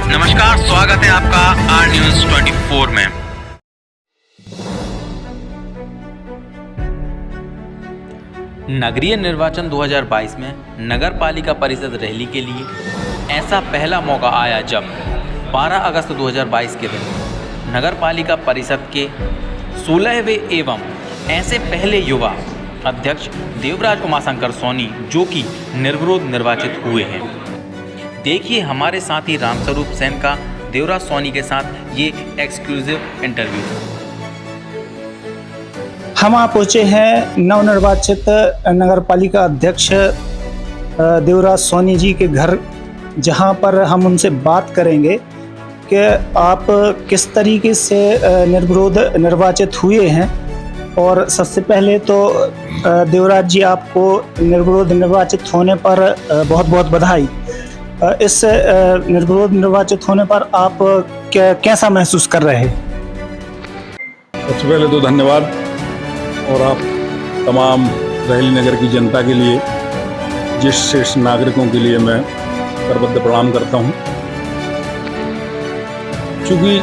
नमस्कार, स्वागत है आपका आर न्यूज 24 में। नगरीय निर्वाचन 2022 में नगर पालिका परिषद रैली के लिए ऐसा पहला मौका आया जब 12 अगस्त 2022 के दिन नगर पालिका परिषद के 16वें एवं ऐसे पहले युवा अध्यक्ष देवराज उमाशंकर सोनी जो कि निर्विरोध निर्वाचित हुए हैं। देखिए हमारे साथी रामस्वरूप सेन का देवराज सोनी के साथ ये एक्सक्लूसिव इंटरव्यू। हम आ पहुँचे हैं नवनिर्वाचित नगर पालिका अध्यक्ष देवराज सोनी जी के घर, जहां पर हम उनसे बात करेंगे कि आप किस तरीके से निर्विरोध निर्वाचित हुए हैं। और सबसे पहले तो देवराज जी, आपको निर्विरोध निर्वाचित होने पर बहुत बहुत बधाई। इस निर्विरोध निर्वाचित होने पर आप कैसा महसूस कर रहे हैं? सबसे पहले तो धन्यवाद, और आप तमाम रैली नगर की जनता के लिए, ज्येष्ठ नागरिकों के लिए मैं करबद्ध प्रणाम करता हूं। चूँकि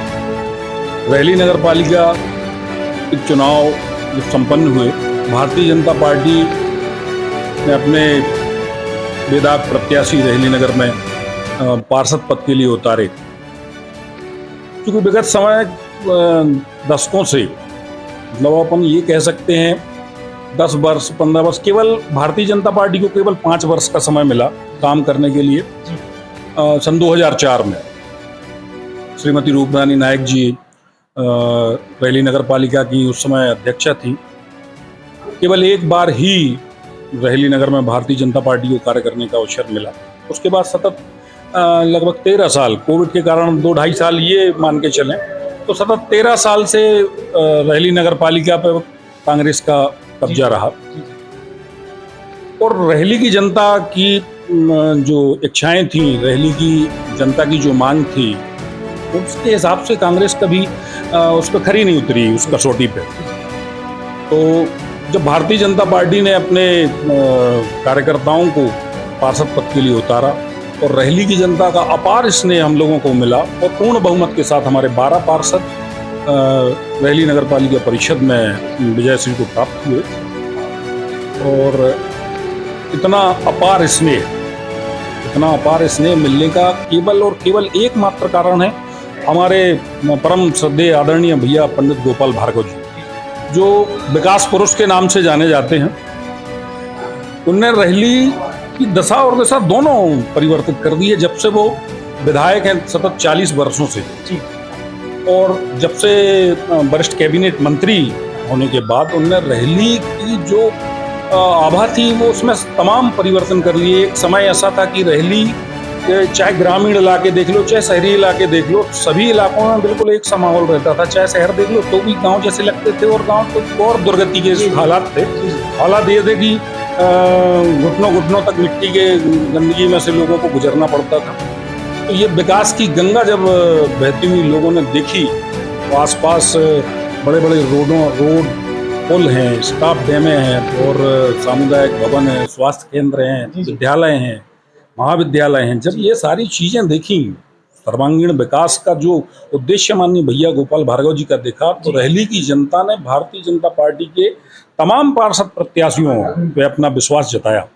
रैली नगर पालिका के चुनाव जो संपन्न हुए, भारतीय जनता पार्टी ने अपने बेदाग प्रत्याशी रैली नगर में पार्षद पद के लिए उतारे। क्योंकि विगत समय दशकों से, मतलब अपन ये कह सकते हैं 10 वर्ष 15 वर्ष, केवल भारतीय जनता पार्टी को केवल 5 वर्ष का समय मिला काम करने के लिए। सन 2004 में श्रीमती रूपरानी नायक जी रैली नगर पालिका की उस समय अध्यक्षा थी। केवल एक बार ही रैली नगर में भारतीय जनता पार्टी को कार्य करने का अवसर मिला। उसके बाद सतत लगभग 13 साल, कोविड के कारण 2-2.5 साल ये मान के चलें, तो सतत 13 साल से रैली नगर पालिका पर कांग्रेस का कब्जा रहा। और रैली की जनता की जो इच्छाएं थी, रैली की जनता की जो मांग थी, उसके हिसाब से कांग्रेस कभी उस पर खरी नहीं उतरी, उस कसौटी पे। तो जब भारतीय जनता पार्टी ने अपने कार्यकर्ताओं को पार्षद पद के लिए उतारा और रैली की जनता का अपार स्नेह हम लोगों को मिला और पूर्ण बहुमत के साथ हमारे 12 पार्षद रैली नगर पालिका परिषद में विजयश्री को प्राप्त हुए। और इतना अपार स्नेह मिलने का केवल और केवल एकमात्र कारण है हमारे परम श्रद्धेय आदरणीय भैया पंडित गोपाल भार्गव जी, जो विकास पुरुष के नाम से जाने जाते हैं। उनने रैली की दशा और दशा दोनों परिवर्तित कर दी है जब से वो विधायक हैं, सतत 40 वर्षों से। और जब से वरिष्ठ कैबिनेट मंत्री होने के बाद उनने रैली की जो आभा थी वो उसमें तमाम परिवर्तन कर लिए। एक समय ऐसा था कि रैली चाहे ग्रामीण इलाके देख लो, चाहे शहरी इलाके देख लो, सभी इलाकों में बिल्कुल एक सा माहौल रहता था। चाहे शहर देख लो तो भी गांव जैसे लगते थे, और गांव तो और दुर्गति के हालात थे। हालात ये थे कि घुटनों तक मिट्टी के गंदगी में से लोगों को गुजरना पड़ता था। तो ये विकास की गंगा जब बहती हुई लोगों ने देखी, तो आसपास बड़े बड़े रोड पुल हैं, स्टाफ डैमें हैं, और सामुदायिक भवन है, स्वास्थ्य केंद्र हैं, विद्यालय हैं, महाविद्यालय हैं। जब ये सारी चीज़ें देखी, सर्वांगीण विकास का जो उद्देश्य माननीय भैया गोपाल भार्गव जी का देखा, तो रैली की जनता ने भारतीय जनता पार्टी के तमाम पार्षद प्रत्याशियों पे अपना विश्वास जताया,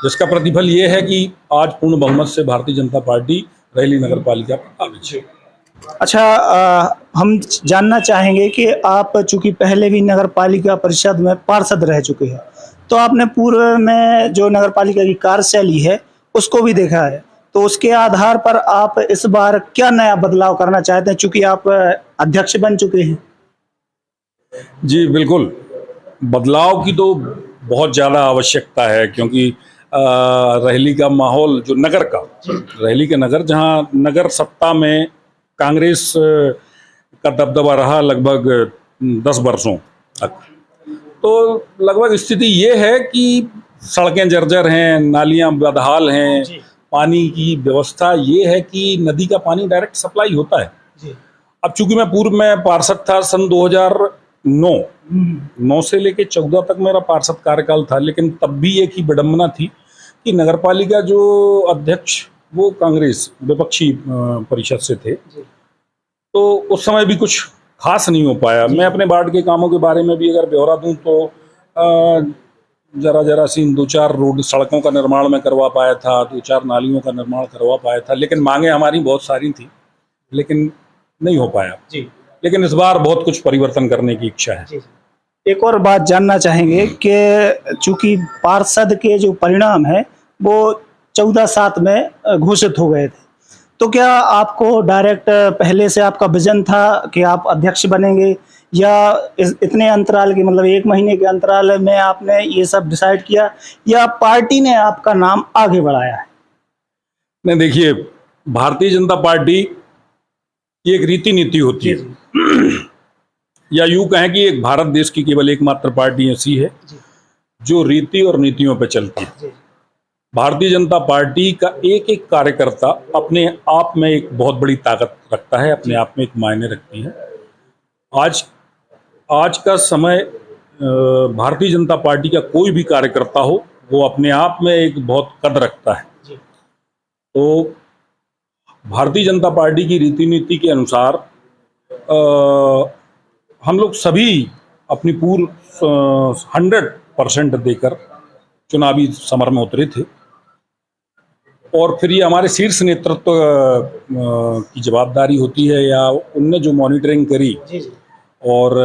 जिसका प्रतिफल ये है कि आज पूर्ण बहुमत से भारतीय जनता पार्टी रैली नगर पालिका पर आगे है। अच्छा, हम जानना चाहेंगे कि आप चूंकि पहले भी नगर पालिका परिषद में पार्षद रह चुके हैं, तो आपने पूर्व में जो नगर पालिका की कार्यशैली है उसको भी देखा है, तो उसके आधार पर आप इस बार क्या नया बदलाव करना चाहते हैं, चूंकि आप अध्यक्ष बन चुके हैं? जी बिल्कुल, बदलाव की तो बहुत ज़्यादा आवश्यकता है, क्योंकि रैली का माहौल जो नगर का, रैली के नगर, जहां नगर सत्ता में कांग्रेस का दबदबा रहा लगभग 10 वर्षों तक, तो लगभग स्थिति ये है कि सड़कें जर्जर हैं, नालियां बदहाल हैं, पानी की व्यवस्था ये है कि नदी का पानी डायरेक्ट सप्लाई होता है। अब चूंकि मैं पूर्व में पार्षद था सन 2009 से लेके 14 तक मेरा पार्षद कार्यकाल था, लेकिन तब भी एक ही विडंबना थी कि नगरपालिका जो अध्यक्ष वो कांग्रेस विपक्षी परिषद से थे, तो उस समय भी कुछ खास नहीं हो पाया। मैं अपने वार्ड के कामों के बारे में भी अगर ब्यौरा दूं तो जरा सी 2-4 रोड सड़कों का निर्माण मैं करवा पाया था, 2-4 नालियों का निर्माण करवा पाया था, लेकिन मांगे हमारी बहुत सारी थी, लेकिन नहीं हो पाया जी। लेकिन इस बार बहुत कुछ परिवर्तन करने की इच्छा है जी। एक और बात जानना चाहेंगे कि चूंकि पार्षद के जो परिणाम है वो 14/7 में घोषित हो गए थे, तो क्या आपको डायरेक्ट पहले से आपका विजन था कि आप अध्यक्ष बनेंगे, या इतने अंतराल के मतलब 1 महीने के अंतराल में आपने ये सब डिसाइड किया, या पार्टी ने आपका नाम आगे बढ़ाया है? नहीं, देखिए, भारतीय जनता पार्टी की एक रीति नीति होती है, या यूं कहें कि एक भारत देश की केवल एकमात्र पार्टी ऐसी है जो रीति और नीतियों पर चलती है। भारतीय जनता पार्टी का एक एक कार्यकर्ता अपने आप में एक बहुत बड़ी ताकत रखता है, अपने आप में एक मायने रखती है। आज का समय भारतीय जनता पार्टी का कोई भी कार्यकर्ता हो, वो अपने आप में एक बहुत कद रखता है। तो भारतीय जनता पार्टी की रीति नीति के अनुसार हम लोग सभी अपनी पूर्ण 100% देकर चुनावी समर में उतरे थे, और फिर ये हमारे शीर्ष नेतृत्व की जवाबदारी होती है, या उनने जो मॉनिटरिंग करी और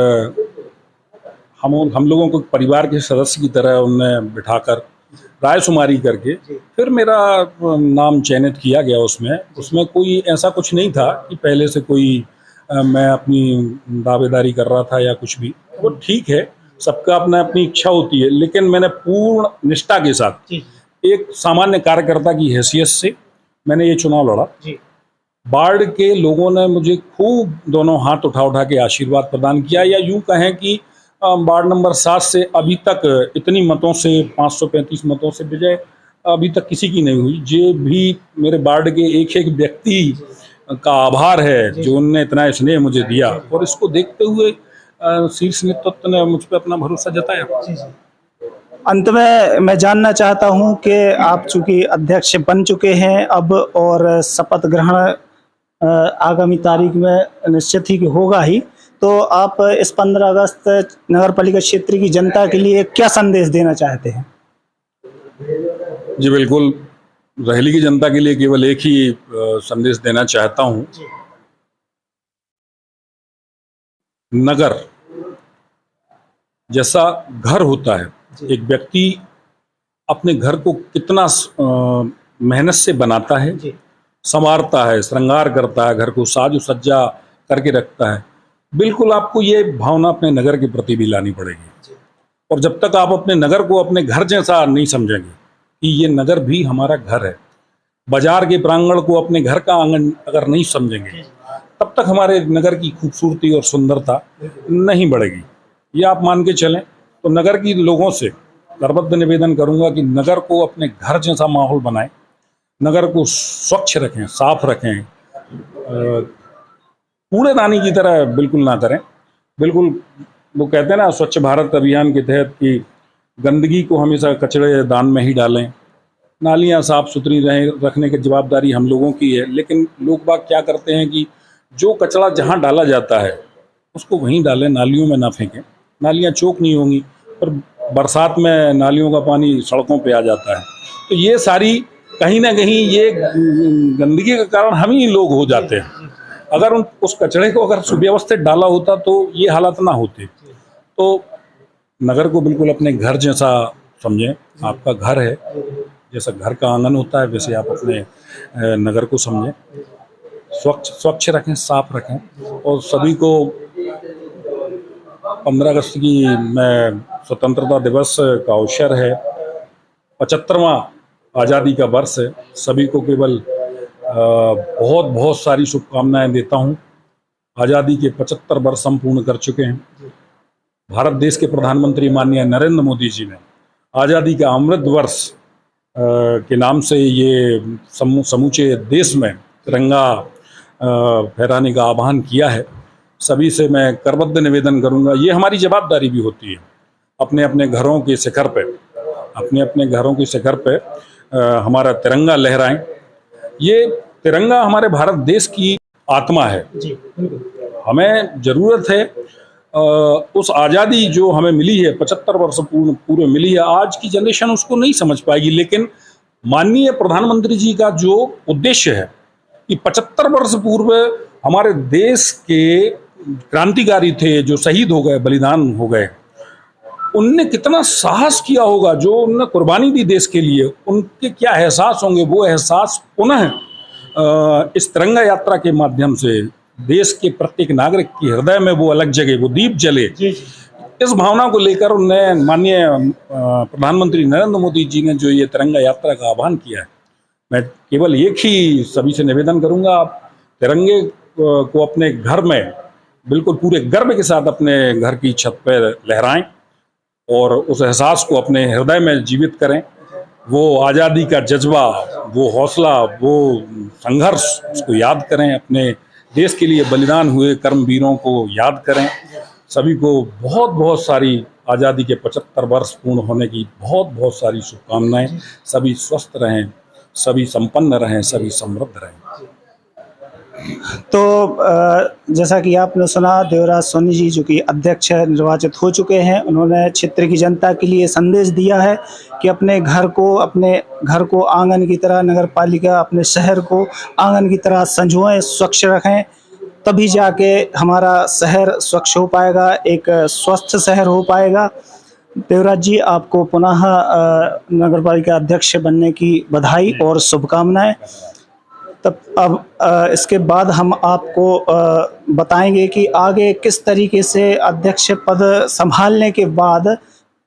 हम लोगों को परिवार के सदस्य की तरह उनने बिठाकर रायशुमारी करके फिर मेरा नाम चयनित किया गया। उसमें कोई ऐसा कुछ नहीं था कि पहले से कोई मैं अपनी दावेदारी कर रहा था या कुछ भी। वो ठीक है, सबका अपना अपनी इच्छा होती है, लेकिन मैंने पूर्ण निष्ठा के साथ एक सामान्य कार्यकर्ता की हैसियत से मैंने ये चुनाव लड़ा। वार्ड के लोगों ने मुझे खूब दोनों हाथ उठा के आशीर्वाद प्रदान किया, या यूं कहें कि वार्ड नंबर 7 से अभी तक इतनी मतों से 535 मतों से विजय अभी तक किसी की नहीं हुई। जो भी मेरे वार्ड के एक एक व्यक्ति का आभार है जो उनने इतना स्नेह मुझे दिया, और इसको देखते हुए शीर्ष नेतृत्व ने मुझ पर अपना भरोसा जताया। अंत में मैं जानना चाहता हूं कि आप चूंकि अध्यक्ष बन चुके हैं अब, और शपथ ग्रहण आगामी तारीख में निश्चित ही होगा ही, तो आप इस 15 अगस्त नगर पालिका क्षेत्र की जनता के लिए क्या संदेश देना चाहते हैं? जी बिल्कुल, रहेली की जनता के लिए केवल एक ही संदेश देना चाहता हूं। नगर जैसा घर होता है, एक व्यक्ति अपने घर को कितना मेहनत से बनाता है, संवारता है, श्रृंगार करता है, घर को साज सज्जा करके रखता है, बिल्कुल आपको ये भावना अपने नगर के प्रति भी लानी पड़ेगी। और जब तक आप अपने नगर को अपने घर जैसा नहीं समझेंगे कि ये नगर भी हमारा घर है, बाजार के प्रांगण को अपने घर का आंगन अगर नहीं समझेंगे, तब तक हमारे नगर की खूबसूरती और सुंदरता नहीं बढ़ेगी। ये आप मान के चलें। तो नगर की लोगों से करबद्ध निवेदन करूंगा कि नगर को अपने घर जैसा माहौल बनाएं, नगर को स्वच्छ रखें, साफ रखें, कूड़ेदानी की तरह बिल्कुल ना करें। बिल्कुल, वो कहते हैं ना स्वच्छ भारत अभियान के तहत कि गंदगी को हमेशा कचरे दान में ही डालें, नालियां साफ सुथरी रखने की जवाबदारी हम लोगों की है। लेकिन लोग बाग क्या करते हैं कि जो कचरा जहां डाला जाता है उसको वहीं डालें, नालियों में ना फेंकें। नालियां चौक नहीं होंगी, पर बरसात में नालियों का पानी सड़कों पे आ जाता है। तो ये सारी कहीं ना कहीं ये गंदगी का कारण हम ही लोग हो जाते हैं। अगर उस कचरे को अगर सुव्यवस्थित डाला होता तो ये हालात ना होते। तो नगर को बिल्कुल अपने घर जैसा समझें। आपका घर है, जैसा घर का आंगन होता है वैसे आप अपने नगर को समझें। स्वच्छ रखें, साफ रखें। और सभी को 15 अगस्त की मैं स्वतंत्रता दिवस का अवसर है, 75वां आज़ादी का वर्ष है। सभी को केवल बहुत बहुत सारी शुभकामनाएं देता हूं। आज़ादी के 75 वर्ष हम पूर्ण कर चुके हैं। भारत देश के प्रधानमंत्री माननीय नरेंद्र मोदी जी ने आज़ादी का अमृत वर्ष के नाम से ये समूचे देश में तिरंगा फहराने का आह्वान किया है। सभी से मैं करबद्ध निवेदन करूंगा, ये हमारी जवाबदारी भी होती है, अपने अपने घरों के शिखर पे हमारा तिरंगा लहराएं। ये तिरंगा हमारे भारत देश की आत्मा है। जी बिल्कुल। हमें जरूरत है उस आज़ादी जो हमें मिली है, 75 वर्ष पूरे मिली है, आज की जनरेशन उसको नहीं समझ पाएगी, लेकिन माननीय प्रधानमंत्री जी का जो उद्देश्य है कि 75 वर्ष पूर्व हमारे देश के क्रांतिकारी थे जो शहीद हो गए, बलिदान हो गए, उनने कितना साहस किया होगा, जो उन्होंने कुर्बानी दी देश के लिए, उनके क्या एहसास होंगे। वो एहसास पुनः इस तिरंगा यात्रा के माध्यम से देश के प्रत्येक नागरिक के हृदय में वो अलग जगह, वो दीप जले। जी जी। इस भावना को लेकर उन्हें माननीय प्रधानमंत्री नरेंद्र मोदी जी ने जो ये तिरंगा यात्रा का आह्वान किया है, मैं केवल एक ही सभी से निवेदन करूंगा, आप तिरंगे को अपने घर में बिल्कुल पूरे गर्व के साथ अपने घर की छत पर लहराएं और उस एहसास को अपने हृदय में जीवित करें। वो आज़ादी का जज्बा, वो हौसला, वो संघर्ष, उसको याद करें। अपने देश के लिए बलिदान हुए कर्मवीरों को याद करें। सभी को बहुत बहुत सारी आज़ादी के 75 वर्ष पूर्ण होने की बहुत बहुत सारी शुभकामनाएं। सभी स्वस्थ रहें, सभी संपन्न रहें, सभी समृद्ध रहें। तो जैसा कि आपने सुना, देवराज सोनी जी जो कि अध्यक्ष निर्वाचित हो चुके हैं, उन्होंने क्षेत्र की जनता के लिए संदेश दिया है कि अपने घर को आंगन की तरह, नगर पालिका अपने शहर को आंगन की तरह संजोएं, स्वच्छ रखें, तभी जाके हमारा शहर स्वच्छ हो पाएगा, एक स्वस्थ शहर हो पाएगा। देवराज जी, आपको पुनः नगर पालिका अध्यक्ष बनने की बधाई और शुभकामनाएं। तब अब इसके बाद हम आपको बताएंगे कि आगे किस तरीके से अध्यक्ष पद संभालने के बाद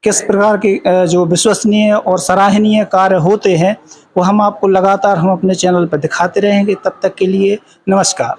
किस प्रकार के जो विश्वसनीय और सराहनीय कार्य होते हैं, वो हम आपको लगातार हम अपने चैनल पर दिखाते रहेंगे। तब तक के लिए नमस्कार।